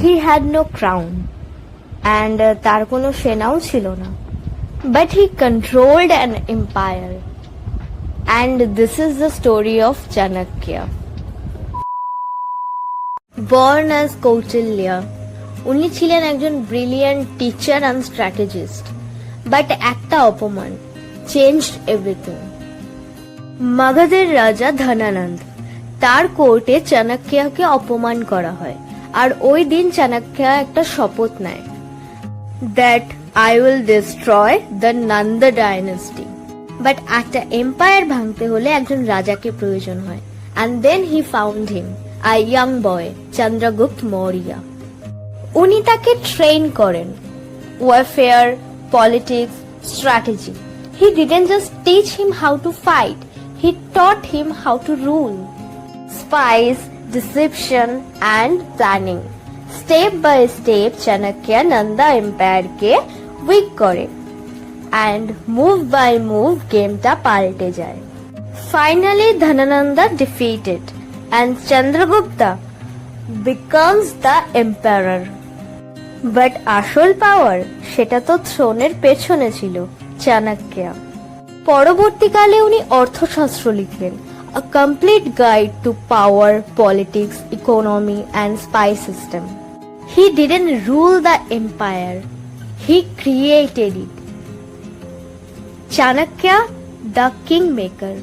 He had no crown and তার কোনো সেনাও ছিল না, but he controlled an empire. And this is the story of Chanakya. Born as Kautilya, উনি ছিলেন একজন brilliant teacher and strategist, but একটা অপমান চেঞ্জড এভরিথিং। মগধের রাজা ধনানন্দ, তার কোর্টে চাণক্যকে অপমান করা হয়, আর ওই দিন চাণক্য একটা শপথ নেয়, that I will destroy the Nanda dynasty. But একটা এম্পায়ার ভাঙতে হলে একজন রাজাকে প্রয়োজন হয়, and then he found him, a young boy, Chandragupta Maurya. উনি তাকে ট্রেন করেন warfare, politics, strategy. He didn't just teach him how to fight, he taught him how to rule. Spies, deception and planning, step by step Chanakya Nanda এম্পায়ারকে weak করে, and move by move গেমটা পাল্টে যায়। Finally Dhanananda defeated and Chandragupta becomes the emperor. But আসল power সেটা তো থ্রোনের পেছনে ছিল, চাণক্য। পরবর্তীকালে উনি অর্থশাস্ত্র লিখলেন, a complete guide to power, politics, economy and spy system. He didn't rule the empire, he created it. Chanakya, the kingmaker.